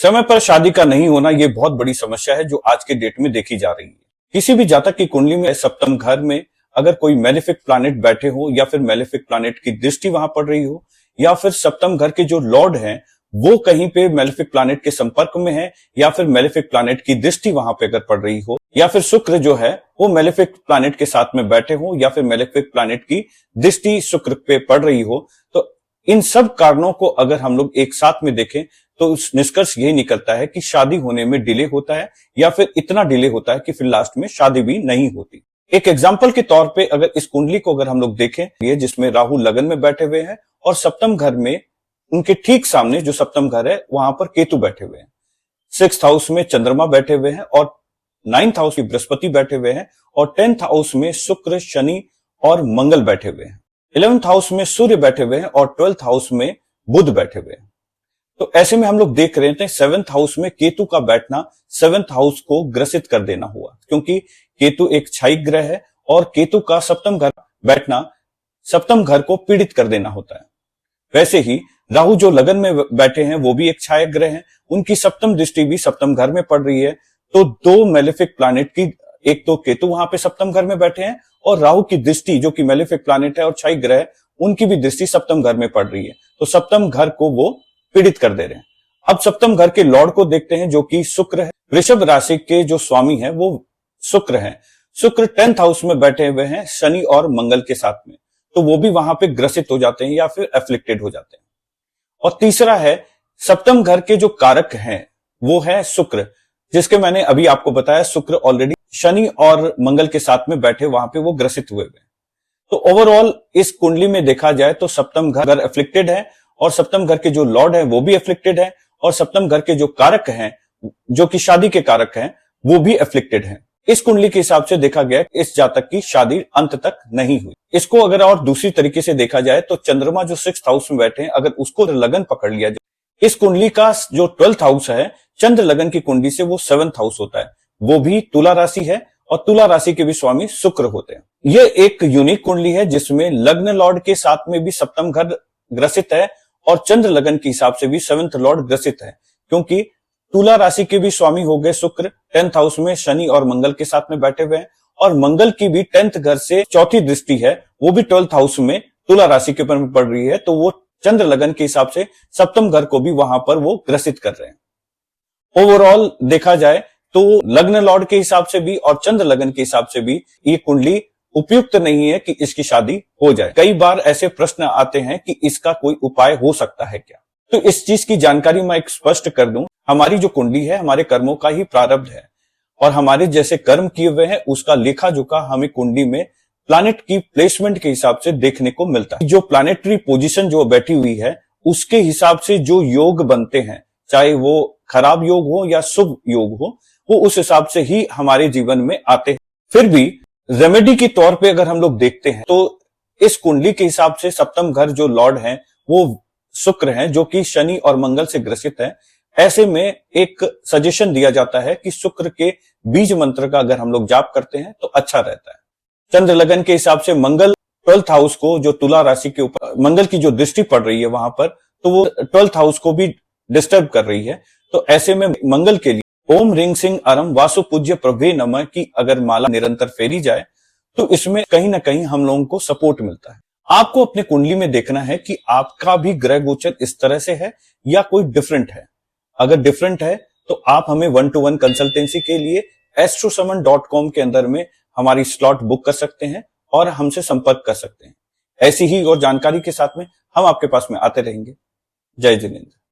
समय पर शादी का नहीं होना ये बहुत बड़ी समस्या है जो आज के डेट में देखी जा रही है। किसी भी जातक की कुंडली में सप्तम घर में अगर कोई मेलेफिक प्लैनेट बैठे हो या फिर मेलेफिक प्लैनेट की दृष्टि वहां पड़ रही हो या फिर सप्तम घर के जो लॉर्ड हैं वो कहीं पे मेलेफिक प्लैनेट के संपर्क में है या फिर मेलेफिक प्लैनेट की दृष्टि वहां पे अगर पड़ रही हो या फिर शुक्र जो है वो मेलेफिक प्लैनेट के साथ में बैठे हो या फिर मेलेफिक प्लैनेट की दृष्टि शुक्र पे पड़ रही हो, तो इन सब कारणों को अगर हम लोग एक साथ में देखें तो उस निष्कर्ष यही निकलता है कि शादी होने में डिले होता है या फिर इतना डिले होता है कि फिर लास्ट में शादी भी नहीं होती। एक एग्जाम्पल के तौर पे अगर इस कुंडली को अगर हम लोग देखें ये जिसमें राहु लगन में बैठे हुए हैं और सप्तम घर में उनके ठीक सामने जो सप्तम घर है वहां पर केतु बैठे हुए हैं, 6th हाउस में चंद्रमा बैठे हुए हैं और 9th हाउस में बृहस्पति बैठे हुए हैं और 10th हाउस में शुक्र शनि और मंगल बैठे हुए हैं, 11th हाउस में सूर्य बैठे हुए हैं और 12th हाउस में बुध बैठे हुए हैं। तो ऐसे में हम लोग देख रहे थे 7th हाउस में केतु का बैठना 7th हाउस को ग्रसित कर देना हुआ, क्योंकि केतु एक क्षयिक ग्रह है और केतु का सप्तम घर बैठना सप्तम घर को पीड़ित कर देना होता है। वैसे ही राहु जो लगन में बैठे हैं वो भी एक क्षयिक ग्रह है, उनकी सप्तम दृष्टि भी सप्तम घर में पड़ रही है। तो दो मेलेफिक प्लैनेट की, एक तो केतु वहां पे सप्तम घर में बैठे हैं और राहु की दृष्टि जो कि मेलेफिक प्लैनेट है और क्षयिक ग्रह उनकी भी दृष्टि सप्तम घर में पड़ रही है, तो सप्तम घर को वो पीड़ित कर दे रहे हैं। अब सप्तम घर के लॉर्ड को देखते हैं जो कि शुक्र है। वृषभ राशि के जो स्वामी है वो शुक्र है। शुक्र 10th हाउस में बैठे हुए हैं शनि और मंगल के साथ में, तो वो भी वहां पे ग्रसित हो जाते हैं या फिर एफ्लिक्टेड हो जाते हैं। और तीसरा है सप्तम घर के जो कारक हैं वो है शुक्र, जिसके मैंने अभी आपको बताया शुक्र ऑलरेडी शनि और मंगल के साथ में बैठे वहां पे वो ग्रसित हुए हुए। तो ओवरऑल इस कुंडली में देखा जाए तो सप्तम घर एफ्लिक्टेड है और सप्तम घर के जो लॉर्ड है वो भी एफ्लिक्टेड है और सप्तम घर के जो कारक हैं जो कि शादी के कारक हैं वो भी एफ्लिक्टेड हैं। इस कुंडली के हिसाब से देखा गया इस जातक की शादी अंत तक नहीं हुई। इसको अगर और दूसरी तरीके से देखा जाए तो चंद्रमा जो 6th हाउस में बैठे हैं अगर उसको लगन पकड़ लिया जाए, इस कुंडली का जो 12th हाउस है चंद्र लगन की कुंडली से वो 7th हाउस होता है, वो भी तुला राशि है और तुला राशि के भी स्वामी शुक्र होते हैं। ये एक यूनिक कुंडली है जिसमें लग्न लॉर्ड के साथ में भी सप्तम घर ग्रसित है और चंद्र लगन के हिसाब से भी 7th लॉर्ड ग्रसित है, क्योंकि तुला राशि के भी स्वामी हो गए शुक्र 10th हाउस में शनि और मंगल के साथ में बैठे हुए हैं और मंगल की भी 10th घर से चौथी दृष्टि है वो भी 12th हाउस में तुला राशि के ऊपर पड़ रही है, तो वो चंद्र लगन के हिसाब से सप्तम घर को भी वहां पर वो ग्रसित कर रहे हैं। ओवरऑल देखा जाए तो लग्न लॉर्ड के हिसाब से भी और चंद्र लगन के हिसाब से भी ये कुंडली उपयुक्त नहीं है कि इसकी शादी हो जाए। कई बार ऐसे प्रश्न आते हैं कि इसका कोई उपाय हो सकता है क्या, तो इस चीज की जानकारी मैं एक स्पष्ट कर दूं। हमारी जो कुंडली है हमारे कर्मों का ही प्रारब्ध है और हमारे जैसे कर्म किए हुए हैं उसका लेखा जोखा हमें कुंडली में प्लैनेट की प्लेसमेंट के हिसाब से देखने को मिलता है। जो प्लैनेटरी पोजीशन जो बैठी हुई है उसके हिसाब से जो योग बनते हैं, चाहे वो खराब योग हो या शुभ योग हो, वो उस हिसाब से ही हमारे जीवन में आते हैं। फिर भी रेमेडी के तौर पे अगर हम लोग देखते हैं तो इस कुंडली के हिसाब से सप्तम घर जो लॉर्ड हैं वो शुक्र हैं जो कि शनि और मंगल से ग्रसित है। ऐसे में एक सजेशन दिया जाता है कि शुक्र के बीज मंत्र का अगर हम लोग जाप करते हैं तो अच्छा रहता है। चंद्र लगन के हिसाब से मंगल 12th हाउस को, जो तुला राशि के ऊपर मंगल की जो दृष्टि पड़ रही है वहां पर, तो वो 12th हाउस को भी डिस्टर्ब कर रही है। तो ऐसे में मंगल के लिए ओम रिंग सिंह अरम वासु पूज्य प्रभे नमः की अगर माला निरंतर फेरी जाए तो इसमें कहीं ना कहीं हम लोगों को सपोर्ट मिलता है। आपको अपने कुंडली में देखना है कि आपका भी ग्रह गोचर इस तरह से है या कोई डिफरेंट है। अगर डिफरेंट है तो आप हमें 1-to-1 कंसल्टेंसी के लिए astrosummon.com के अंदर में हमारी स्लॉट बुक कर सकते हैं और हमसे संपर्क कर सकते हैं। ऐसी ही और जानकारी के साथ में हम आपके पास में आते रहेंगे। जय जिनेंद्र।